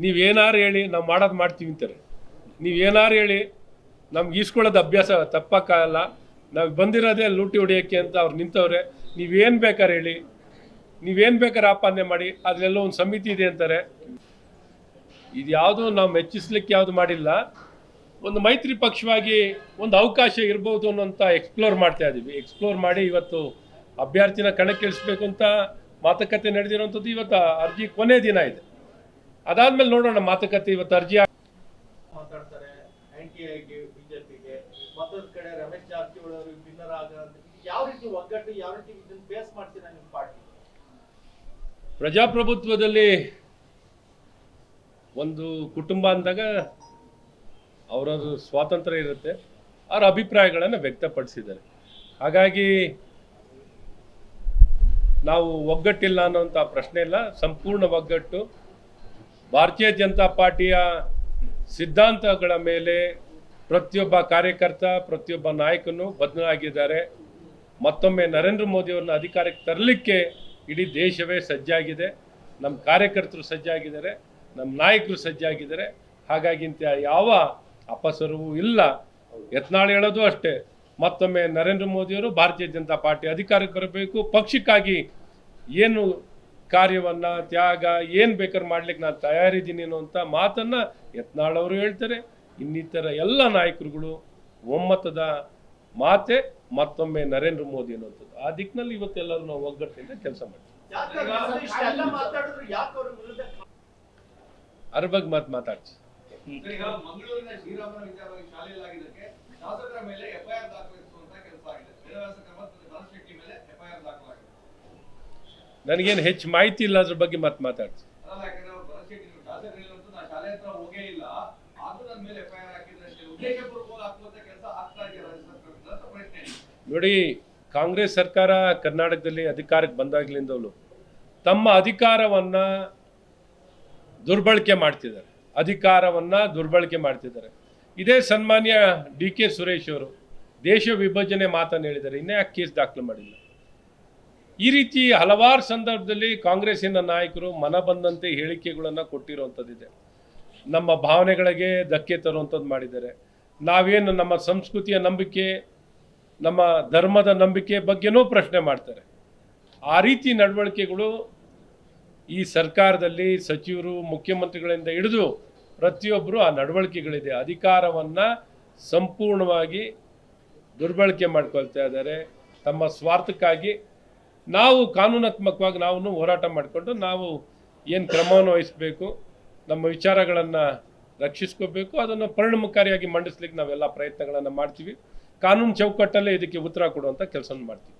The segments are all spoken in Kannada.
ನೀವೇನಾರು ಹೇಳಿ ನಾವು ಮಾಡೋದು ಮಾಡ್ತೀವಿ ಅಂತಾರೆ. ನೀವೇನಾರು ಹೇಳಿ ನಮ್ಗೆ ಈಸ್ಕೊಳ್ಳೋದು ಅಭ್ಯಾಸ ತಪ್ಪಕ್ಕಾಗಲ್ಲ. ನಾವು ಬಂದಿರೋದೇ ಲೂಟಿ ಹೊಡಿಯೋಕ್ಕೆ ಅಂತ ಅವ್ರು ನಿಂತವ್ರೆ. ನೀವೇನು ಬೇಕಾದ್ರೆ ಹೇಳಿ, ನೀವೇನು ಬೇಕಾದ್ರೆ ಆಪಾದನೆ ಮಾಡಿ, ಅದರಲ್ಲೋ ಒಂದು ಸಮಿತಿ ಇದೆ ಅಂತಾರೆ. ಇದು ಯಾವುದು ನಾವು ಮೆಚ್ಚಿಸ್ಲಿಕ್ಕೆ ಯಾವುದು ಮಾಡಿಲ್ಲ. ಒಂದು ಮೈತ್ರಿ ಪಕ್ಷವಾಗಿ ಒಂದು ಅವಕಾಶ ಇರ್ಬೋದು ಅನ್ನೋಂಥ ಎಕ್ಸ್ಪ್ಲೋರ್ ಮಾಡ್ತಾ ಇದ್ದೀವಿ. ಎಕ್ಸ್ಪ್ಲೋರ್ ಮಾಡಿ ಇವತ್ತು ಅಭ್ಯರ್ಥಿನ ಕಣಕ್ಕಿಳಿಸ್ಬೇಕು ಅಂತ ಮಾತುಕತೆ ನಡೆದಿರುವಂಥದ್ದು. ಇವತ್ತು ಅರ್ಜಿ ಕೊನೆ ದಿನ ಇದೆ. ಅದಾದ್ಮೇಲೆ ನೋಡೋಣ ಮಾತುಕತೆ. ಇವತ್ತು ಅರ್ಜಿ ಮಾತಾಡ್ತಾರೆ ಎನ್ಟಿಐಗೆ, ಬಿಜೆಪಿಗೆ, ಮತ್ತೊಂದು ಕಡೆ ರಮೇಶ್ ಜಾರಕಿಹೊಳಿ ಅವರು ವಿನ್ನರ್ ಆಗೋದು. ಯಾವ ರೀತಿ ಒಗ್ಗಟ್ಟು, ಯಾವ ರೀತಿ ಇದನ್ನು ಫೇಸ್ ಮಾಡ್ತೀರಾ ನಿಮ್ಮ ಪಾರ್ಟಿ? ಪ್ರಜಾಪ್ರಭುತ್ವದಲ್ಲಿ ಒಂದು ಕುಟುಂಬ ಅಂದಾಗ ಅವರದು ಸ್ವಾತಂತ್ರ್ಯ ಇರುತ್ತೆ, ಅವರ ಅಭಿಪ್ರಾಯಗಳನ್ನು ವ್ಯಕ್ತಪಡಿಸಿದ್ದಾರೆ. ಹಾಗಾಗಿ ನಾವು ಒಗ್ಗಟ್ಟಿಲ್ಲ ಅನ್ನೋಂಥ ಪ್ರಶ್ನೆ ಇಲ್ಲ. ಸಂಪೂರ್ಣ ಒಗ್ಗಟ್ಟು. ಭಾರತೀಯ ಜನತಾ ಪಾರ್ಟಿಯ ಸಿದ್ಧಾಂತಗಳ ಮೇಲೆ ಪ್ರತಿಯೊಬ್ಬ ಕಾರ್ಯಕರ್ತ, ಪ್ರತಿಯೊಬ್ಬ ನಾಯಕನು ಬದ್ಧರಾಗಿದ್ದಾರೆ. ಮತ್ತೊಮ್ಮೆ ನರೇಂದ್ರ ಮೋದಿಯವ್ರನ್ನ ಅಧಿಕಾರಕ್ಕೆ ತರಲಿಕ್ಕೆ ಇಡೀ ದೇಶವೇ ಸಜ್ಜಾಗಿದೆ. ನಮ್ಮ ಕಾರ್ಯಕರ್ತರು ಸಜ್ಜಾಗಿದ್ದಾರೆ, ನಮ್ಮ ನಾಯಕರು ಸಜ್ಜಾಗಿದ್ದಾರೆ. ಹಾಗಾಗಿ ಇಂಥ ಯಾವ ಅಪಸರವೂ ಇಲ್ಲ. ಯತ್ನಾಳ್ ಹೇಳೋದು ಅಷ್ಟೇ, ಮತ್ತೊಮ್ಮೆ ನರೇಂದ್ರ ಮೋದಿಯವರು ಭಾರತೀಯ ಜನತಾ ಪಾರ್ಟಿ ಅಧಿಕಾರಕ್ಕೆ ಬರಬೇಕು. ಪಕ್ಷಕ್ಕಾಗಿ ಏನು ಕಾರ್ಯವನ್ನು, ತ್ಯಾಗ ಏನು ಬೇಕಾದ್ರೆ ಮಾಡ್ಲಿಕ್ಕೆ ನಾನು ತಯಾರಿದ್ದೀನಿ ಅನ್ನುವಂಥ ಮಾತನ್ನು ಯತ್ನಾಳ್ ಅವರು ಹೇಳ್ತಾರೆ. ಇನ್ನಿತರ ಎಲ್ಲ ನಾಯಕರುಗಳು ಒಮ್ಮತದ ಮಾತೆ ಮತ್ತೊಮ್ಮೆ ನರೇಂದ್ರ ಮೋದಿ ಅನ್ನುವಂಥದ್ದು. ಆ ದಿಕ್ಕಿನಲ್ಲಿ ಇವತ್ತೆಲ್ಲರೂ ನಾವು ಒಗ್ಗಟ್ಟಿನಿಂದ ಕೆಲಸ ಮಾಡ್ತೀವಿ. ಅದ್ರ ಬಗ್ಗೆ ಮಾತಾಡ್ತೀವಿ. ಮಂಗಳೂರಿನ ಶ್ರೀರಾಮನ ವಿಚಾರವಾಗಿ ಶಾಲೆಯಲ್ಲಾಗಿದ್ದಕ್ಕೆ ಶಾಸಕರ ಮೇಲೆ ಎಫ್ಐಆರ್ ದಾಖಲಿಸುವಂತ ಕೆಲಸ ಆಗಿದೆ. ವೇದವ್ಯಾಸಕರ್ ಮತ್ತು ಭರತ್ ಮೇಲೆ ಎಫ್ಐಆರ್ ದಾಖಲಾಗಿದೆ. ನನಗೇನು ಹೆಚ್ಚು ಮಾಹಿತಿ ಇಲ್ಲ ಅದ್ರ ಬಗ್ಗೆ ಮಾತಾಡ್ತೀನಿ. ಅಲ್ಲ, ಯಾಕಂದ್ರೆ ಅವರು ಭರತ್ ಶೆಟ್ಟಿ ಶಾಸಕರಿಲ್ಲಂತೂ ನಾನು ಶಾಲೆ ಹತ್ರ ಹೋಗೇ ಇಲ್ಲ, ಆದ್ರೂ ನನ್ನ ಮೇಲೆ ಎಫ್ಐಆರ್ ಹಾಕಿದ್ರೆ ಉದ್ದೇಶಪೂರ್ವಕವಾಗಿ ಹಾಕುವಂತ ಕೆಲಸ ಆಗ್ತಾ ಇದೆ ರಾಜ್ಯ ಸರ್ಕಾರದಿಂದ ಅಂತ ಪ್ರಶ್ನೆ. ನೋಡಿ, ಕಾಂಗ್ರೆಸ್ ಸರ್ಕಾರ ಕರ್ನಾಟಕದಲ್ಲಿ ಅಧಿಕಾರಕ್ಕೆ ಬಂದಾಗ್ಲಿಂದಲೂ ತಮ್ಮ ಅಧಿಕಾರವನ್ನ ದುರ್ಬಳಕೆ ಮಾಡ್ತಿದ್ದಾರೆ. ಇದೇ ಸನ್ಮಾನ್ಯ ಡಿ.ಕೆ. ಸುರೇಶ್ ಅವರು ದೇಶ ವಿಭಜನೆ ಮಾತನ್ನು ಹೇಳಿದ್ದಾರೆ. ಇನ್ನೇ ಯಾಕೆ ಕೇಸ್ ದಾಖಲು ಮಾಡಿಲ್ಲ? ಈ ರೀತಿ ಹಲವಾರು ಸಂದರ್ಭದಲ್ಲಿ ಕಾಂಗ್ರೆಸ್ಸಿನ ನಾಯಕರು ಮನ ಬಂದಂತೆ ಹೇಳಿಕೆಗಳನ್ನು ಕೊಟ್ಟಿರುವಂಥದ್ದಿದೆ. ನಮ್ಮ ಭಾವನೆಗಳಿಗೆ ಧಕ್ಕೆ ತರುವಂಥದ್ದು ಮಾಡಿದ್ದಾರೆ. ನಾವೇನು ನಮ್ಮ ಸಂಸ್ಕೃತಿಯ ನಂಬಿಕೆ, ನಮ್ಮ ಧರ್ಮದ ನಂಬಿಕೆ ಬಗ್ಗೆನೂ ಪ್ರಶ್ನೆ ಮಾಡ್ತಾರೆ. ಆ ರೀತಿ ನಡವಳಿಕೆಗಳು ಈ ಸರ್ಕಾರದಲ್ಲಿ ಸಚಿವರು, ಮುಖ್ಯಮಂತ್ರಿಗಳಿಂದ ಹಿಡಿದು ಪ್ರತಿಯೊಬ್ಬರು ಆ ನಡವಳಿಕೆಗಳಿದೆ. ಅಧಿಕಾರವನ್ನು ಸಂಪೂರ್ಣವಾಗಿ ದುರ್ಬಳಕೆ ಮಾಡ್ಕೊಳ್ತಾ ಇದ್ದಾರೆ ತಮ್ಮ ಸ್ವಾರ್ಥಕ್ಕಾಗಿ. ನಾವು ಕಾನೂನಾತ್ಮಕವಾಗಿ ನಾವು ಹೋರಾಟ ಮಾಡಿಕೊಂಡು ನಾವು ಏನು ಕ್ರಮವನ್ನು ವಹಿಸಬೇಕು, ನಮ್ಮ ವಿಚಾರಗಳನ್ನು ರಕ್ಷಿಸ್ಕೋಬೇಕು, ಅದನ್ನು ಪರಿಣಾಮಕಾರಿಯಾಗಿ ಮಂಡಿಸ್ಲಿಕ್ಕೆ ನಾವೆಲ್ಲ ಪ್ರಯತ್ನಗಳನ್ನು ಮಾಡ್ತೀವಿ. ಕಾನೂನು ಚೌಕಟ್ಟಲ್ಲೇ ಇದಕ್ಕೆ ಉತ್ತರ ಕೊಡುವಂಥ ಕೆಲಸ ಮಾಡ್ತೀವಿ.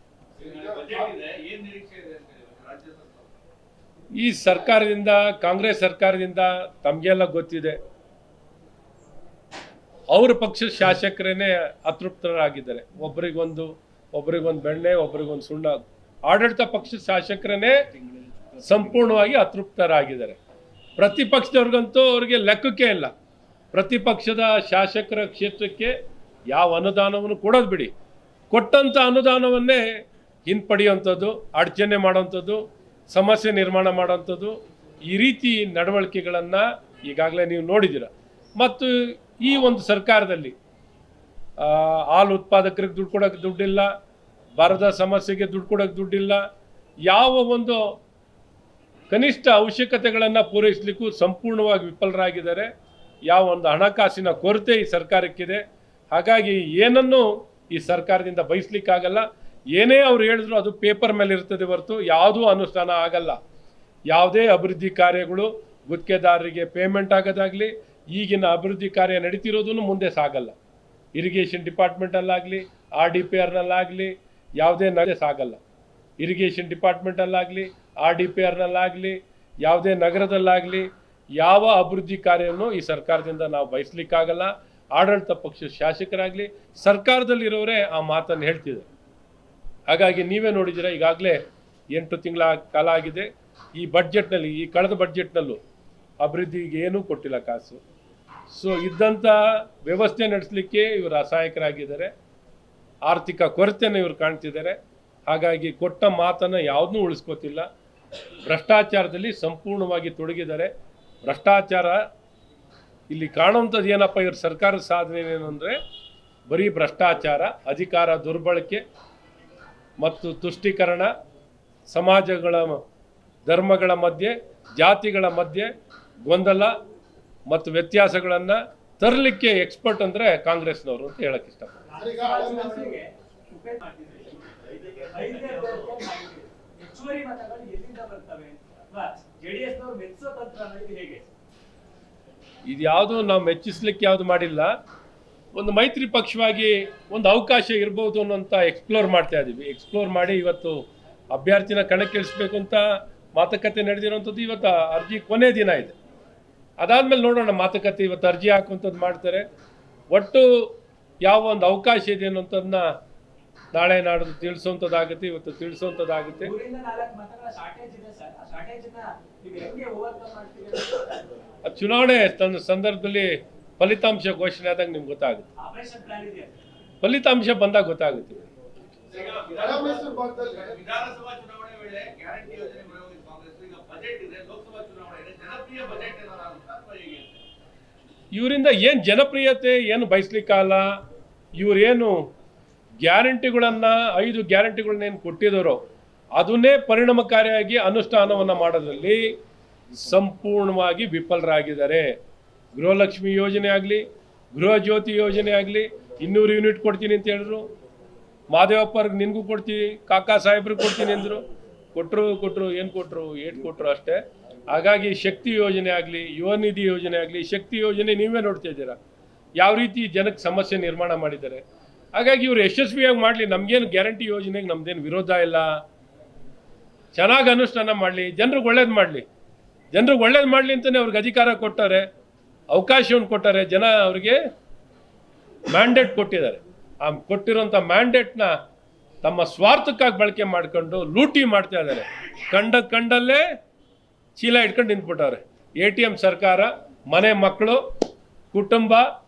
ಈ ಸರ್ಕಾರದಿಂದ, ಕಾಂಗ್ರೆಸ್ ಸರ್ಕಾರದಿಂದ ತಮಗೆಲ್ಲ ಗೊತ್ತಿದೆ, ಅವ್ರ ಪಕ್ಷದ ಶಾಸಕರೇನೆ ಅತೃಪ್ತರಾಗಿದ್ದಾರೆ. ಒಬ್ರಿಗೊಂದು ಬೆಣ್ಣೆ, ಒಬ್ರಿಗೊಂದು ಸುಣ್ಣ. ಆಡಳಿತ ಪಕ್ಷದ ಶಾಸಕರೇ ಸಂಪೂರ್ಣವಾಗಿ ಅತೃಪ್ತರಾಗಿದ್ದಾರೆ. ಪ್ರತಿಪಕ್ಷದವ್ರಿಗಂತೂ ಅವ್ರಿಗೆ ಲೆಕ್ಕಕ್ಕೆ ಇಲ್ಲ. ಪ್ರತಿಪಕ್ಷದ ಶಾಸಕರ ಕ್ಷೇತ್ರಕ್ಕೆ ಯಾವ ಅನುದಾನವನ್ನು ಕೊಡೋದು ಬಿಡಿ, ಕೊಟ್ಟಂಥ ಅನುದಾನವನ್ನೇ ಹಿಂಪಡೆಯುವಂಥದ್ದು, ಅಡಚಣೆ ಮಾಡೋವಂಥದ್ದು, ಸಮಸ್ಯೆ ನಿರ್ಮಾಣ ಮಾಡೋವಂಥದ್ದು, ಈ ರೀತಿ ನಡವಳಿಕೆಗಳನ್ನು ಈಗಾಗಲೇ ನೀವು ನೋಡಿದ್ದೀರ. ಮತ್ತು ಈ ಒಂದು ಸರ್ಕಾರದಲ್ಲಿ ಹಾಲು ಉತ್ಪಾದಕರಿಗೆ ದುಡ್ಡು ಕೊಡೋಕ್ಕೆ ದುಡ್ಡಿಲ್ಲ, ಬರದ ಸಮಸ್ಯೆಗೆ ದುಡ್ಡು ಕೊಡೋಕ್ಕೆ ದುಡ್ಡಿಲ್ಲ, ಯಾವ ಒಂದು ಕನಿಷ್ಠ ಅವಶ್ಯಕತೆಗಳನ್ನು ಪೂರೈಸಲಿಕ್ಕೂ ಸಂಪೂರ್ಣವಾಗಿ ವಿಫಲರಾಗಿದ್ದಾರೆ. ಯಾವ ಒಂದು ಹಣಕಾಸಿನ ಕೊರತೆ ಈ ಸರ್ಕಾರಕ್ಕಿದೆ. ಹಾಗಾಗಿ ಏನನ್ನೂ ಈ ಸರ್ಕಾರದಿಂದ ಬಯಸಲಿಕ್ಕಾಗಲ್ಲ. ಏನೇ ಅವ್ರು ಹೇಳಿದ್ರು ಅದು ಪೇಪರ್ ಮೇಲೆ ಇರ್ತದೆ ಹೊರತು ಯಾವುದೂ ಅನುಷ್ಠಾನ ಆಗಲ್ಲ. ಯಾವುದೇ ಅಭಿವೃದ್ಧಿ ಕಾರ್ಯಗಳು ಗುತ್ತಿಗೆದಾರರಿಗೆ ಪೇಮೆಂಟ್ ಆಗೋದಾಗಲಿ, ಈಗಿನ ಅಭಿವೃದ್ಧಿ ಕಾರ್ಯ ನಡೀತಿರೋದನ್ನು ಮುಂದೆ ಸಾಗಲ್ಲ. ಇರಿಗೇಷನ್ ಡಿಪಾರ್ಟ್ಮೆಂಟಲ್ಲಾಗಲಿ, RDPRನಲ್ಲಾಗಲಿ ಯಾವುದೇ ಸಾಗಲ್ಲ. ಇರಿಗೇಷನ್ ಡಿಪಾರ್ಟ್ಮೆಂಟಲ್ಲಾಗಲಿ, RDPRನಲ್ಲಾಗಲಿ, ಯಾವುದೇ ನಗರದಲ್ಲಾಗಲಿ ಯಾವ ಅಭಿವೃದ್ಧಿ ಕಾರ್ಯವನ್ನು ಈ ಸರ್ಕಾರದಿಂದ ನಾವು ಬಯಸಲಿಕ್ಕಾಗಲ್ಲ. ಆಡಳಿತ ಪಕ್ಷದ ಶಾಸಕರಾಗಲಿ, ಸರ್ಕಾರದಲ್ಲಿರೋರೇ ಆ ಮಾತನ್ನು ಹೇಳ್ತಿದ್ದಾರೆ. ಹಾಗಾಗಿ ನೀವೇ ನೋಡಿದ್ದೀರ, ಈಗಾಗಲೇ 8 ತಿಂಗಳ ಕಾಲ ಆಗಿದೆ. ಈ ಬಡ್ಜೆಟ್ನಲ್ಲಿ, ಈ ಕಳೆದ ಬಡ್ಜೆಟ್ನಲ್ಲೂ ಅಭಿವೃದ್ಧಿಗೆ ಏನೂ ಕೊಟ್ಟಿಲ್ಲ ಕಾಸು. ಸೊ ಇದ್ದಂಥ ವ್ಯವಸ್ಥೆ ನಡೆಸಲಿಕ್ಕೆ ಇವರು ಅಸಹಾಯಕರಾಗಿದ್ದಾರೆ. ಆರ್ಥಿಕ ಕೊರತೆಯನ್ನು ಇವರು ಕಾಣ್ತಿದ್ದಾರೆ. ಹಾಗಾಗಿ ಕೊಟ್ಟ ಮಾತನ್ನು ಯಾವುದನ್ನೂ ಉಳಿಸ್ಕೋತಿಲ್ಲ. ಭ್ರಷ್ಟಾಚಾರದಲ್ಲಿ ಸಂಪೂರ್ಣವಾಗಿ ತೊಡಗಿದ್ದಾರೆ. ಭ್ರಷ್ಟಾಚಾರ ಇಲ್ಲಿ ಕಾಣುವಂಥದ್ದು ಏನಪ್ಪ, ಇವ್ರ ಸರ್ಕಾರದ ಸಾಧನೆ ಏನು ಅಂದರೆ ಬರೀ ಭ್ರಷ್ಟಾಚಾರ, ಅಧಿಕಾರ ದುರ್ಬಳಕೆ ಮತ್ತು ತುಷ್ಟೀಕರಣ, ಸಮಾಜಗಳ ಧರ್ಮಗಳ ಮಧ್ಯೆ, ಜಾತಿಗಳ ಮಧ್ಯೆ ಗೊಂದಲ ಮತ್ತು ವ್ಯತ್ಯಾಸಗಳನ್ನು ತರಲಿಕ್ಕೆ ಎಕ್ಸ್ಪರ್ಟ್ ಅಂದರೆ ಕಾಂಗ್ರೆಸ್ನವರು ಅಂತ ಹೇಳಕ್ಕೆ ಇಷ್ಟಪಡ್ತೀನಿ. ಹೆಚ್ಚುವರಿ ಮತಗಳು ಎಲ್ಲಿಂದ ಬರ್ತವೆ? ಜೆಡಿಎಸ್ನವರು ಮೆಚ್ಚೋ ತಂತ್ರ ಅನ್ನೋದು ಹೇಗೆ? ಇದು ಯಾವುದು ನಾವು ಮೆಚ್ಚಿಸ್ಲಿಕ್ಕೆ ಯಾವುದು ಮಾಡಿಲ್ಲ. ಒಂದು ಮೈತ್ರಿ ಪಕ್ಷವಾಗಿ ಒಂದು ಅವಕಾಶ ಇರ್ಬೋದು ಅನ್ನೋಂಥ ಎಕ್ಸ್ಪ್ಲೋರ್ ಮಾಡ್ತಾ ಇದ್ದೀವಿ. ಎಕ್ಸ್ಪ್ಲೋರ್ ಮಾಡಿ ಇವತ್ತು ಅಭ್ಯರ್ಥಿನ ಕಣಕ್ಕಿಳಿಸ್ಬೇಕು ಅಂತ ಮಾತುಕತೆ ನಡೆದಿರೋಂಥದ್ದು. ಇವತ್ತು ಅರ್ಜಿ ಕೊನೆ ದಿನ ಇದೆ. ಅದಾದಮೇಲೆ ನೋಡೋಣ ಮಾತುಕತೆ. ಇವತ್ತು ಅರ್ಜಿ ಹಾಕುವಂಥದ್ದು ಮಾಡ್ತಾರೆ. ಒಟ್ಟು ಯಾವ ಒಂದು ಅವಕಾಶ ಇದೆ ಅನ್ನೋಂಥದ್ದನ್ನ ನಾಳೆ ನಾಡ್ದು ತಿಳಿಸುವಂಥದ್ದಾಗುತ್ತೆ. ಇವತ್ತು ತಿಳಿಸುವಂಥದ್ದಾಗುತ್ತೆ. ಚುನಾವಣೆ ಸಂದರ್ಭದಲ್ಲಿ ಫಲಿತಾಂಶ ಘೋಷಣೆ ಆದಾಗ ನಿಮ್ಗೆ ಗೊತ್ತಾಗುತ್ತೆ. ಫಲಿತಾಂಶ ಬಂದಾಗ ಗೊತ್ತಾಗುತ್ತೆ. ವಿಧಾನಸಭಾ ಚುನಾವಣೆ ವೇಳೆ ಗ್ಯಾರಂಟಿ ಯೋಜನೆ ವಿರೋಧಿಸಿ ಕಾಂಗ್ರೆಸ್ ಈಗ ಬಜೆಟ್ ಇದೆ, ಲೋಕಸಭಾ ಚುನಾವಣೆ ಇದೆ, ಜನಪ್ರಿಯ ಬಜೆಟ್ ಏನಾರ ಆಗುತ್ತಾ ಅಥವಾ ಹೇಗೆ? ಇವರಿಂದ ಏನು ಜನಪ್ರಿಯತೆ ಏನು ಬಯಸ್ಲಿಕ್ಕಲ್ಲ. ಇವರೇನು ಗ್ಯಾರಂಟಿಗಳನ್ನು 5 ಗ್ಯಾರಂಟಿಗಳನ್ನೇನು ಕೊಟ್ಟಿದ್ದಾರೋ ಅದನ್ನೇ ಪರಿಣಾಮಕಾರಿಯಾಗಿ ಅನುಷ್ಠಾನವನ್ನು ಮಾಡೋದ್ರಲ್ಲಿ ಸಂಪೂರ್ಣವಾಗಿ ವಿಫಲರಾಗಿದ್ದಾರೆ. ಗೃಹಲಕ್ಷ್ಮಿ ಯೋಜನೆ ಆಗಲಿ, ಗೃಹ ಜ್ಯೋತಿ ಯೋಜನೆ ಆಗಲಿ, 200 ಯೂನಿಟ್ ಕೊಡ್ತೀನಿ ಅಂತ ಹೇಳಿದ್ರು. ಮಾದೇವಪ್ಪರ್ಗೆ ನಿನಗೂ ಕೊಡ್ತೀವಿ, ಕಾಕಾ ಸಾಹೇಬ್ರಿಗೆ ಕೊಡ್ತೀನಿ ಅಂದರು. ಕೊಟ್ಟರು ಏನು ಕೊಟ್ಟರು ಅಷ್ಟೇ. ಹಾಗಾಗಿ ಶಕ್ತಿ ಯೋಜನೆ ಆಗಲಿ, ಯುವ ನಿಧಿ ಯೋಜನೆ ಆಗಲಿ, ಶಕ್ತಿ ಯೋಜನೆ ನೀವೇ ನೋಡ್ತಾ ಇದ್ದೀರಾ ಯಾವ ರೀತಿ ಜನಕ್ಕೆ ಸಮಸ್ಯೆ ನಿರ್ಮಾಣ ಮಾಡಿದ್ದಾರೆ. ಹಾಗಾಗಿ ಇವರು ಯಶಸ್ವಿಯಾಗಿ ಮಾಡಲಿ. ನಮಗೇನು ಗ್ಯಾರಂಟಿ ಯೋಜನೆಗೆ ನಮ್ದೇನು ವಿರೋಧ ಇಲ್ಲ. ಚೆನ್ನಾಗಿ ಅನುಷ್ಠಾನ ಮಾಡಲಿ, ಜನರಿಗೆ ಒಳ್ಳೇದು ಮಾಡಲಿ. ಜನರಿಗೆ ಒಳ್ಳೇದು ಮಾಡಲಿ ಅಂತಲೇ ಅವ್ರಿಗೆ ಅಧಿಕಾರ ಕೊಟ್ಟಾರೆ, ಅವಕಾಶವನ್ನು ಕೊಟ್ಟಾರೆ. ಜನ ಅವ್ರಿಗೆ ಮ್ಯಾಂಡೇಟ್ ಕೊಟ್ಟಿದ್ದಾರೆ. ಆ ಕೊಟ್ಟಿರೋಂಥ ಮ್ಯಾಂಡೇಟ್ನ ತಮ್ಮ ಸ್ವಾರ್ಥಕ್ಕಾಗಿ ಬಳಕೆ ಮಾಡಿಕೊಂಡು ಲೂಟಿ ಮಾಡ್ತಾ ಇದ್ದಾರೆ. ಕಂಡಲ್ಲೇ ಚೀಲ ಇಟ್ಕೊಂಡು ನಿಂತ್ಬಿಟ್ಟವ್ರೆ. ATM ಸರ್ಕಾರ, ಮನೆ ಮಕ್ಕಳು, ಕುಟುಂಬ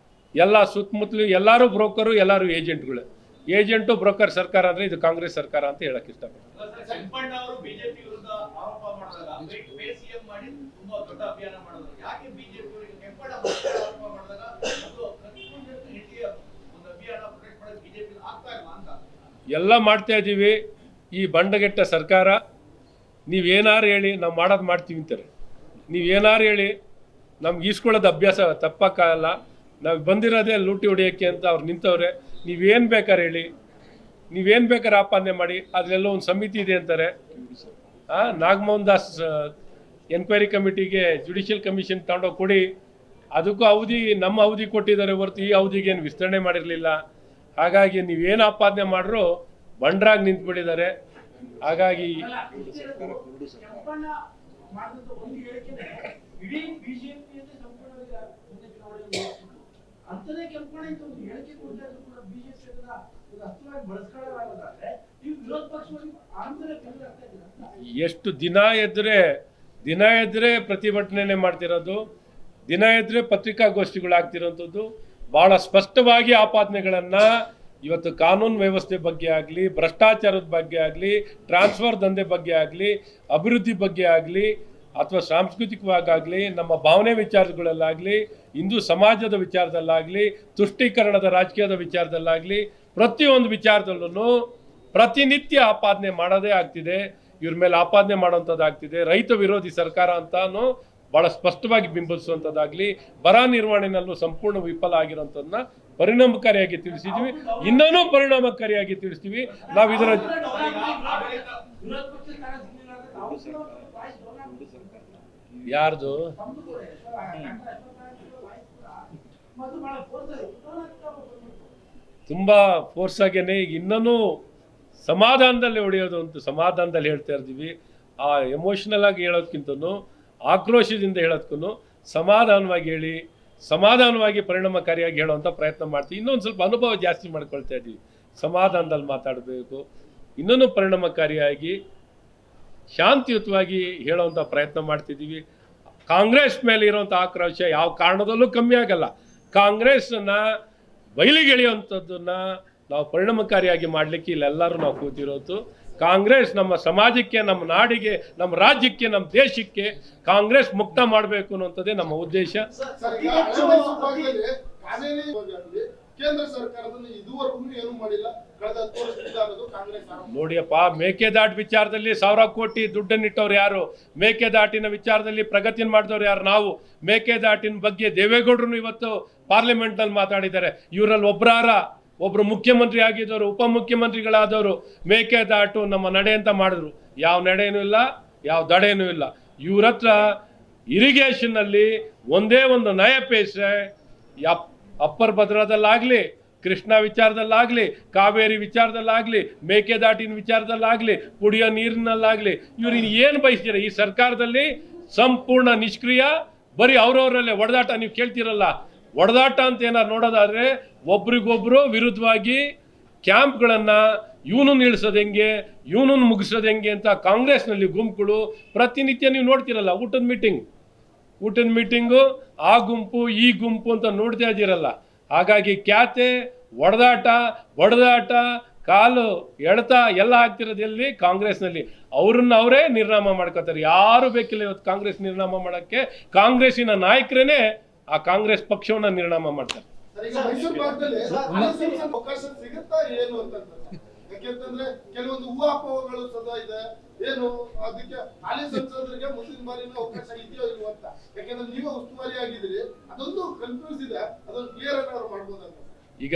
ಎಲ್ಲ ಸುತ್ತಮುತ್ತಲು ಎಲ್ಲರೂ ಬ್ರೋಕರು, ಎಲ್ಲರೂ ಏಜೆಂಟ್ಗಳು. ಏಜೆಂಟು ಬ್ರೋಕರ್ ಸರ್ಕಾರ ಅಂದರೆ ಇದು ಕಾಂಗ್ರೆಸ್ ಸರ್ಕಾರ ಅಂತ ಹೇಳಕ್ಕೆ ಇಷ್ಟಪಡ್ತೀನಿ. ಕೆಂಪಣ್ಣ ಅವರು ಬಿಜೆಪಿ ವಿರುದ್ಧ ಆರೋಪ ಮಾಡಿದಾಗ ಸಿಎಂ ಮಾಡಿ ತುಂಬಾ ದೊಡ್ಡ ಅಭಿಯಾನ ಮಾಡಿದ್ರು. ಯಾಕೆ ಬಿಜೆಪಿ ಅವರಿಗೆ ಕೆಂಪಣ್ಣ ಆರೋಪ ಮಾಡಿದಾಗ ಒಂದು ಅಭಿಯಾನ ಪ್ರೊಟೆಕ್ಟ್ ಮಾಡೋದು ಬಿಜೆಪಿ ಆಗ್ತಾ ಇಲ್ಲ ಅಂತ? ಎಲ್ಲ ಮಾಡ್ತಾ ಇದ್ದೀವಿ. ಈ ಬಂಡಗೆಟ್ಟ ಸರ್ಕಾರ ನೀವೇನಾರು ಹೇಳಿ ನಾವು ಮಾಡೋದು ಮಾಡ್ತೀವಿ ಅಂತಾರೆ. ನೀವೇನಾರು ಹೇಳಿ ನಮ್ಗೆ ಈಸ್ಕೊಳ್ಳೋದು ಅಭ್ಯಾಸ ತಪ್ಪಕ್ಕಾಗಲ್ಲ. ನಾವು ಬಂದಿರೋದೇ ಲೂಟಿ ಹೊಡಿಯೋಕ್ಕೆ ಅಂತ ಅವ್ರು ನಿಂತವ್ರೆ. ನೀವೇನು ಬೇಕಾದ್ರೆ ಹೇಳಿ, ನೀವೇನು ಬೇಕಾದ್ರೆ ಆಪಾದನೆ ಮಾಡಿ, ಅದರಲ್ಲೋ ಒಂದು ಸಮಿತಿ ಇದೆ ಅಂತಾರೆ. ನಾಗಮೋಹನ್ ದಾಸ್ ಎನ್ಕ್ವೈರಿ ಕಮಿಟಿಗೆ ಜುಡಿಷಿಯಲ್ ಕಮಿಷನ್ ತಗೊಂಡೋಗಿ ಕೊಡಿ. ಅದಕ್ಕೂ ನಮ್ಮ ಅವಧಿ ಕೊಟ್ಟಿದ್ದಾರೆ ಹೊರತು ಈ ಅವಧಿಗೇನು ವಿಸ್ತರಣೆ ಮಾಡಿರಲಿಲ್ಲ. ಹಾಗಾಗಿ ನೀವೇನು ಆಪಾದನೆ ಮಾಡ್ರೂ ಬಂಡ್ರಾಗಿ ನಿಂತ್ಬಿಟ್ಟಿದ್ದಾರೆ. ಹಾಗಾಗಿ ಎಷ್ಟು ದಿನ ಎದ್ರೆ ಪ್ರತಿಭಟನೆ ಮಾಡ್ತಿರೋದು, ದಿನ ಎದ್ರೆ ಪತ್ರಿಕಾಗೋಷ್ಠಿಗಳಾಗ್ತಿರೋಂಥದ್ದು. ಭಾಳ ಸ್ಪಷ್ಟವಾಗಿ ಆಪಾದನೆಗಳನ್ನು ಇವತ್ತು ಕಾನೂನು ವ್ಯವಸ್ಥೆ ಬಗ್ಗೆ ಆಗಲಿ, ಭ್ರಷ್ಟಾಚಾರದ ಬಗ್ಗೆ ಆಗಲಿ, ಟ್ರಾನ್ಸ್ಫರ್ ದಂಧೆ ಬಗ್ಗೆ ಆಗಲಿ, ಅಭಿವೃದ್ಧಿ ಬಗ್ಗೆ ಆಗಲಿ, ಅಥವಾ ಸಾಂಸ್ಕೃತಿಕವಾಗಲಿ, ನಮ್ಮ ಭಾವನೆ ವಿಚಾರಗಳಲ್ಲಾಗಲಿ, ಹಿಂದೂ ಸಮಾಜದ ವಿಚಾರದಲ್ಲಾಗಲಿ, ತುಷ್ಟೀಕರಣದ ರಾಜಕೀಯದ ವಿಚಾರದಲ್ಲಾಗಲಿ, ಪ್ರತಿಯೊಂದು ವಿಚಾರದಲ್ಲೂ ಪ್ರತಿನಿತ್ಯ ಆಪಾದನೆ ಮಾಡೋದೇ ಆಗ್ತಿದೆ. ಇವ್ರ ಮೇಲೆ ಆಪಾದನೆ ಮಾಡೋಂಥದ್ದಾಗ್ತಿದೆ. ರೈತ ವಿರೋಧಿ ಸರ್ಕಾರ ಅಂತಾನು ಭಾಳ ಸ್ಪಷ್ಟವಾಗಿ ಬಿಂಬಿಸುವಂಥದ್ದಾಗಲಿ, ಬರ ನಿರ್ವಹಣೆಯಲ್ಲೂ ಸಂಪೂರ್ಣ ವಿಫಲ ಆಗಿರೋಂಥದ್ದನ್ನ ಪರಿಣಾಮಕಾರಿಯಾಗಿ ತಿಳಿಸಿದ್ವಿ. ಇನ್ನೂ ಪರಿಣಾಮಕಾರಿಯಾಗಿ ತಿಳಿಸ್ತೀವಿ. ನಾವು ಇದರ ಯಾರ್ದು ತುಂಬ ಫೋರ್ಸ್ ಆಗೇನೆ ಈಗ ಇನ್ನೂ ಸಮಾಧಾನದಲ್ಲಿ ಹೊಡೆಯೋದು ಅಂತ ಸಮಾಧಾನದಲ್ಲಿ ಹೇಳ್ತಾ ಇರ್ತೀವಿ. ಆ ಎಮೋಷ್ನಲ್ ಆಗಿ ಹೇಳೋದಕ್ಕಿಂತನೂ ಆಕ್ರೋಶದಿಂದ ಹೇಳೋದಕ್ಕೂ ಸಮಾಧಾನವಾಗಿ ಹೇಳಿ, ಸಮಾಧಾನವಾಗಿ ಪರಿಣಾಮಕಾರಿಯಾಗಿ ಹೇಳೋವಂಥ ಪ್ರಯತ್ನ ಮಾಡ್ತೀವಿ. ಇನ್ನೊಂದು ಸ್ವಲ್ಪ ಅನುಭವ ಜಾಸ್ತಿ ಮಾಡ್ಕೊಳ್ತಾ ಇದ್ದೀವಿ. ಸಮಾಧಾನದಲ್ಲಿ ಮಾತಾಡಬೇಕು, ಇನ್ನೂ ಪರಿಣಾಮಕಾರಿಯಾಗಿ ಶಾಂತಿಯುತವಾಗಿ ಹೇಳೋವಂಥ ಪ್ರಯತ್ನ ಮಾಡ್ತಿದ್ದೀವಿ. ಕಾಂಗ್ರೆಸ್ ಮೇಲೆ ಇರೋವಂಥ ಆಕ್ರೋಶ ಯಾವ ಕಾರಣದಲ್ಲೂ ಕಮ್ಮಿ ಆಗಲ್ಲ. ಕಾಂಗ್ರೆಸ್ಸನ್ನು ಬಯಲಿಗೆಳೆಯುವಂಥದ್ದನ್ನು ನಾವು ಪರಿಣಾಮಕಾರಿಯಾಗಿ ಮಾಡಲಿಕ್ಕೆ ಇಲ್ಲೆಲ್ಲರೂ ನಾವು ಕೂತಿರೋದು. ಕಾಂಗ್ರೆಸ್ ನಮ್ಮ ಸಮಾಜಕ್ಕೆ, ನಮ್ಮ ನಾಡಿಗೆ, ನಮ್ಮ ರಾಜ್ಯಕ್ಕೆ, ನಮ್ಮ ದೇಶಕ್ಕೆ ಕಾಂಗ್ರೆಸ್ ಮುಕ್ತ ಮಾಡಬೇಕು ಅನ್ನೋಂಥದ್ದೇ ನಮ್ಮ ಉದ್ದೇಶ. ಸರ್, ಈಗ ಹಳೆ ಮೈಸೂರು ಭಾಗದಲ್ಲಿ ಕಾವೇರಿ ಭಾಗದಲ್ಲಿ ಕೇಂದ್ರ ಸರ್ಕಾರದಲ್ಲಿ ಇದುವರೆಗೂ ಏನು ಮಾಡಿಲ್ಲ. ಕಳೆದ 10 ವರ್ಷದಿಂದ ಅನ್ನೋದು ಕಾಂಗ್ರೆಸ್ ಆರೋಪ. ನೋಡಿಯಪ್ಪ, ಮೇಕೆದಾಟು ವಿಚಾರದಲ್ಲಿ 1000 ಕೋಟಿ ದುಡ್ಡನ್ನಿಟ್ಟವ್ರು ಯಾರು? ಮೇಕೆದಾಟಿನ ವಿಚಾರದಲ್ಲಿ ಪ್ರಗತಿನ ಮಾಡಿದವ್ರು ಯಾರು? ನಾವು. ಮೇಕೆದಾಟಿನ ಬಗ್ಗೆ ದೇವೇಗೌಡರು ಇವತ್ತು ಪಾರ್ಲಿಮೆಂಟ್ ನಲ್ಲಿ ಮಾತಾಡಿದ್ದಾರೆ. ಇವರಲ್ಲಿ ಒಬ್ರು ಮುಖ್ಯಮಂತ್ರಿ ಆಗಿದ್ದವರು, ಉಪಮುಖ್ಯಮಂತ್ರಿಗಳಾದವರು ಮೇಕೆದಾಟು ನಮ್ಮ ನಡೆ ಅಂತ ಮಾಡಿದ್ರು. ಯಾವ ನಡೆನೂ ಇಲ್ಲ, ಯಾವ ದಡೇನೂ ಇಲ್ಲ. ಇವ್ರ ಹತ್ರ ಇರಿಗೇಷನ್ ಅಲ್ಲಿ ಒಂದೇ ಒಂದು ನಯ ಪೈಸೆ ಅಪ್ಪರ್ ಭದ್ರಾದಲ್ಲಾಗ್ಲಿ, ಕೃಷ್ಣ ವಿಚಾರದಲ್ಲಾಗ್ಲಿ, ಕಾವೇರಿ ವಿಚಾರದಲ್ಲಾಗ್ಲಿ, ಮೇಕೆದಾಟಿನ ವಿಚಾರದಲ್ಲಾಗ್ಲಿ, ಕುಡಿಯೋ ನೀರಿನಲ್ಲಾಗ್ಲಿ ಇವ್ರು ಏನು ಬಯಸ್ತೀರ? ಈ ಸರ್ಕಾರದಲ್ಲಿ ಸಂಪೂರ್ಣ ನಿಷ್ಕ್ರಿಯ. ಬರೀ ಅವ್ರವರಲ್ಲೇ ಒಡೆದಾಟ. ನೀವು ಕೇಳ್ತಿರಲ್ಲ, ಒಡೆದಾಟ ಅಂತ ಏನಾರು ನೋಡೋದಾದ್ರೆ ಒಬ್ರಿಗೊಬ್ರು ವಿರುದ್ಧವಾಗಿ ಕ್ಯಾಂಪ್ಗಳನ್ನು ಇವನು ನಿಲ್ಲಿಸೋದು ಹೆಂಗೆ, ಇವನು ಮುಗಿಸೋದು ಹೆಂಗೆ ಅಂತ ಕಾಂಗ್ರೆಸ್ನಲ್ಲಿ ಗುಂಪುಗಳು ಪ್ರತಿನಿತ್ಯ ನೀವು ನೋಡ್ತಿರಲ್ಲ. ಊಟದ ಮೀಟಿಂಗು ಆ ಗುಂಪು ಈ ಗುಂಪು ಅಂತ ನೋಡ್ತಾ ಇದ್ದೀರಲ್ಲ. ಹಾಗಾಗಿ ಖ್ಯಾತೆ, ಬಡದಾಟ, ಕಾಲು ಎಳ್ತ ಎಲ್ಲ ಆಗ್ತಿರೋದು ಎಲ್ಲಿ? ಕಾಂಗ್ರೆಸ್ನಲ್ಲಿ. ಅವರೇ ನಿರ್ನಾಮ ಮಾಡ್ಕೋತಾರೆ. ಯಾರು ಬೇಕಿಲ್ಲ ಇವತ್ತು ಕಾಂಗ್ರೆಸ್ ನಿರ್ನಾಮ ಮಾಡೋಕ್ಕೆ. ಕಾಂಗ್ರೆಸ್ಸಿನ ನಾಯಕರೇನೆ ಆ ಕಾಂಗ್ರೆಸ್ ಪಕ್ಷವನ್ನ ನಿರ್ನಾಮ ಮಾಡ್ತಾರೆ. ಸರ್, ಈಗ ಮೈಸೂರು ಭಾಗದಲ್ಲಿ ಹಳೆ ಸಂಸತ್ ಅವಕಾಶ ಸಿಗುತ್ತಾ ಏನು ಅಂತಂದ್ರೆ, ಯಾಕೆಂತಂದ್ರೆ ಕೆಲವೊಂದು ಊಹಾಪೋಹಗಳು ಸದಾ ಇದೆ. ಏನು ಅದಕ್ಕೆ ಹಾಲಿ ಸಂಸದರಿಗೆ ಮುಂದಿನ ಬಾರಿನ ಅವಕಾಶ ಇದೆಯೋ ಇಲ್ವೋ ಅಂತ. ಯಾಕೆಂದ್ರೆ ನೀವು ಉಸ್ತುವಾರಿ ಆಗಿದ್ದೀರಿ, ಅದೊಂದು ಕನ್ಫ್ಯೂಸ್ ಇದೆ. ಅದೊಂದು ಕ್ಲಿಯರ್ ಆಗಿ ಅವ್ರು ಮಾಡ್ಬೋದಂತ. ಈಗ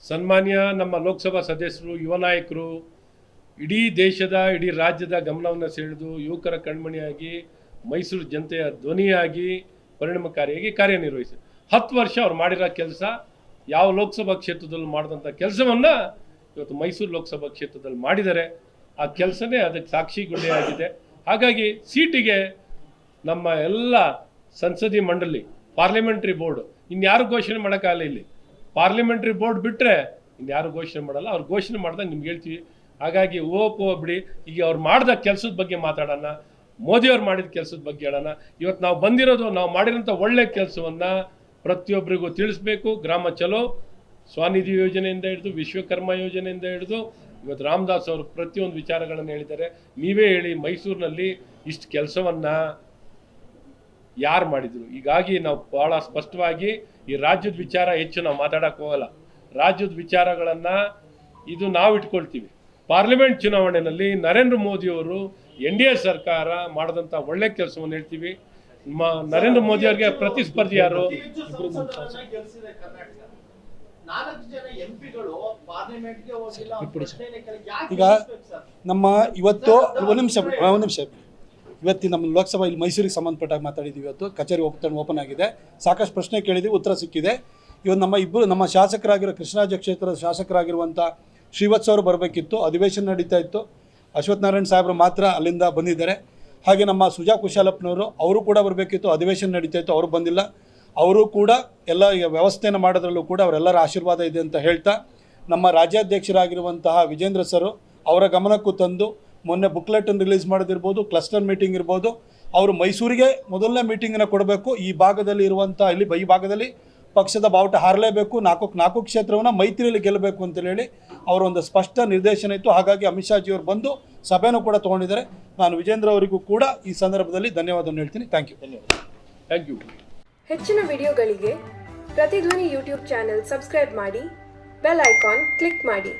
ಸನ್ಮಾನ್ಯ ನಮ್ಮ ಲೋಕಸಭಾ ಸದಸ್ಯರು, ಯುವ ನಾಯಕರು ಇಡೀ ದೇಶದ, ಇಡೀ ರಾಜ್ಯದ ಗಮನವನ್ನು ಸೆಳೆದು ಯುವಕರ ಕಣ್ಮಣಿಯಾಗಿ, ಮೈಸೂರು ಜನತೆಯ ಧ್ವನಿಯಾಗಿ ಪರಿಣಾಮಕಾರಿಯಾಗಿ ಕಾರ್ಯನಿರ್ವಹಿಸಿ 10 ವರ್ಷ ಅವ್ರು ಮಾಡಿರೋ ಕೆಲಸ, ಯಾವ ಲೋಕಸಭಾ ಕ್ಷೇತ್ರದಲ್ಲಿ ಮಾಡಿದಂಥ ಕೆಲಸವನ್ನು ಇವತ್ತು ಮೈಸೂರು ಲೋಕಸಭಾ ಕ್ಷೇತ್ರದಲ್ಲಿ ಮಾಡಿದ್ದಾರೆ. ಆ ಕೆಲಸನೇ ಅದಕ್ಕೆ ಸಾಕ್ಷಿ ಗುಡ್ಡೆಯಾಗಿದೆ. ಹಾಗಾಗಿ ಸೀಟಿಗೆ ನಮ್ಮ ಎಲ್ಲ ಸಂಸದೀಯ ಮಂಡಳಿ, ಪಾರ್ಲಿಮೆಂಟ್ರಿ ಬೋರ್ಡ್ ಇನ್ಯಾರು ಘೋಷಣೆ ಮಾಡೋಕ್ಕಾಗಲ್ಲ. ಇಲ್ಲಿ ಪಾರ್ಲಿಮೆಂಟ್ರಿ ಬೋರ್ಡ್ ಬಿಟ್ಟರೆ ಇನ್ಯಾರು ಘೋಷಣೆ ಮಾಡಲ್ಲ. ಅವ್ರು ಘೋಷಣೆ ಮಾಡಿದಾಗ ನಿಮ್ಗೆ ಹೇಳ್ತೀವಿ. ಹಾಗಾಗಿ ಬಿಡಿ. ಈಗ ಅವ್ರು ಮಾಡಿದ ಕೆಲಸದ ಬಗ್ಗೆ ಮಾತಾಡೋಣ, ಮೋದಿಯವ್ರು ಮಾಡಿದ ಕೆಲಸದ ಬಗ್ಗೆ ಹೇಳೋಣ. ಇವತ್ತು ನಾವು ಬಂದಿರೋದು, ನಾವು ಮಾಡಿರೋಂಥ ಒಳ್ಳೆ ಕೆಲಸವನ್ನು ಪ್ರತಿಯೊಬ್ಬರಿಗೂ ತಿಳಿಸ್ಬೇಕು. ಗ್ರಾಮ ಚಲೋ, ಸ್ವಾನಿಧಿ ಯೋಜನೆಯಿಂದ ಹಿಡಿದು, ವಿಶ್ವಕರ್ಮ ಯೋಜನೆಯಿಂದ ಹಿಡಿದು ಇವತ್ತು ರಾಮದಾಸ್ ಅವರು ಪ್ರತಿಯೊಂದು ವಿಚಾರಗಳನ್ನು ಹೇಳಿದ್ದಾರೆ. ನೀವೇ ಹೇಳಿ, ಮೈಸೂರಿನಲ್ಲಿ ಇಷ್ಟು ಕೆಲಸವನ್ನು ಯಾರು ಮಾಡಿದರು? ಹೀಗಾಗಿ ನಾವು ಭಾಳ ಸ್ಪಷ್ಟವಾಗಿ ಈ ರಾಜ್ಯದ ವಿಚಾರ ಹೆಚ್ಚು ನಾವು ಮಾತಾಡೋಕ್ಕೆ ಹೋಗಲ್ಲ. ರಾಜ್ಯದ ವಿಚಾರಗಳನ್ನು ಇದು ನಾವು ಇಟ್ಕೊಳ್ತೀವಿ. ಪಾರ್ಲಿಮೆಂಟ್ ಚುನಾವಣೆಯಲ್ಲಿ ನರೇಂದ್ರ ಮೋದಿಯವರು NDA ಸರ್ಕಾರ ಮಾಡಿದಂಥ ಒಳ್ಳೆ ಕೆಲಸವನ್ನು ಹೇಳ್ತೀವಿ. ನರೇಂದ್ರ ಮೋದಿ ಅವರಿಗೆ ಪ್ರತಿಸ್ಪರ್ಧಿ ಯಾರು? ಗೆಲ್ಸಿದೆ ಕರ್ನಾಟಕ. 4 ಜನ ಎಂಪಿಗಳು ಪಾರ್ಲಿಮೆಂಟ್ಗೆ ಹೋಗಿಲ್ಲ. ಈಗ ನಮ್ಮ ಇವತ್ತು ಒಂದು ನಿಮಿಷ ಇವತ್ತಿನ ನಮ್ಮ ಲೋಕಸಭಾ ಇಲ್ಲಿ ಮೈಸೂರಿಗೆ ಸಂಬಂಧಪಟ್ಟಾಗ ಮಾತಾಡಿದ್ದೀವಿ. ಇವತ್ತು ಕಚೇರಿ ಓಪನ್ ಆಗಿದೆ. ಸಾಕಷ್ಟು ಪ್ರಶ್ನೆ ಕೇಳಿದ್ದೀವಿ, ಉತ್ತರ ಸಿಕ್ಕಿದೆ. ಇವತ್ತು ನಮ್ಮ ಶಾಸಕರಾಗಿರೋ ಕೃಷ್ಣರಾಜ ಕ್ಷೇತ್ರದ ಶಾಸಕರಾಗಿರುವಂಥ ಶ್ರೀವತ್ಸ ಅವರು ಬರಬೇಕಿತ್ತು. ಅಧಿವೇಶನ ನಡೀತಾ ಇತ್ತು. ಅಶ್ವಥ್ ನಾರಾಯಣ ಸಾಹೇಬರು ಮಾತ್ರ ಅಲ್ಲಿಂದ ಬಂದಿದ್ದಾರೆ. ಹಾಗೆ ನಮ್ಮ ಸುಜಾ ಕುಶಾಲಪ್ಪನವರು ಅವರು ಕೂಡ ಬರಬೇಕಿತ್ತು. ಅಧಿವೇಶನ ನಡೀತಾ ಇತ್ತು, ಅವರು ಬಂದಿಲ್ಲ. ಅವರು ಕೂಡ ಎಲ್ಲ ವ್ಯವಸ್ಥೆಯನ್ನು ಮಾಡೋದ್ರಲ್ಲೂ ಕೂಡ ಅವರೆಲ್ಲರ ಆಶೀರ್ವಾದ ಇದೆ ಅಂತ ಹೇಳ್ತಾ, ನಮ್ಮ ರಾಜ್ಯಾಧ್ಯಕ್ಷರಾಗಿರುವಂತಹ ವಿಜೇಂದ್ರ ಸರು ಅವರ ಗಮನಕ್ಕೂ ತಂದು ಮೊನ್ನೆ ಬುಕ್ಲೆಟನ್ನು ರಿಲೀಸ್ ಮಾಡೋದಿರ್ಬೋದು, ಕ್ಲಸ್ಟರ್ ಮೀಟಿಂಗ್ ಇರ್ಬೋದು, ಅವರು ಮೈಸೂರಿಗೆ ಮೊದಲನೇ ಮೀಟಿಂಗನ್ನು ಕೊಡಬೇಕು. ಈ ಭಾಗದಲ್ಲಿ ಇರುವಂಥ ಈ ಭಾಗದಲ್ಲಿ ಪಕ್ಷದ ಬಾವುಟ ಹಾರಲೇಬೇಕು, 4 ಕ್ಷೇತ್ರವನ್ನು ಮೈತ್ರಿಯಲ್ಲಿ ಗೆಲ್ಲಬೇಕು ಅಂತೇಳಿ ಅವರೊಂದು ಸ್ಪಷ್ಟ ನಿರ್ದೇಶನ ಇತ್ತು. ಹಾಗಾಗಿ ಅಮಿತ್ ಶಾಜಿಯವರು ಬಂದು ಸಭೆನೂ ಕೂಡ ತೊಗೊಂಡಿದ್ದಾರೆ. ನಾನು ವಿಜೇಂದ್ರ ಅವರಿಗೂ ಕೂಡ ಈ ಸಂದರ್ಭದಲ್ಲಿ ಧನ್ಯವಾದವನ್ನು ಹೇಳ್ತೀನಿ. Thank you. ಹೆಚ್ಚಿನ ವಿಡಿಯೋಗಳಿಗೆ ಪ್ರತಿಧ್ವನಿ ಯೂಟ್ಯೂಬ್ ಚಾನೆಲ್ ಸಬ್ಸ್ಕ್ರೈಬ್ ಮಾಡಿ, ಬೆಲ್ ಐಕಾನ್ ಕ್ಲಿಕ್ ಮಾಡಿ.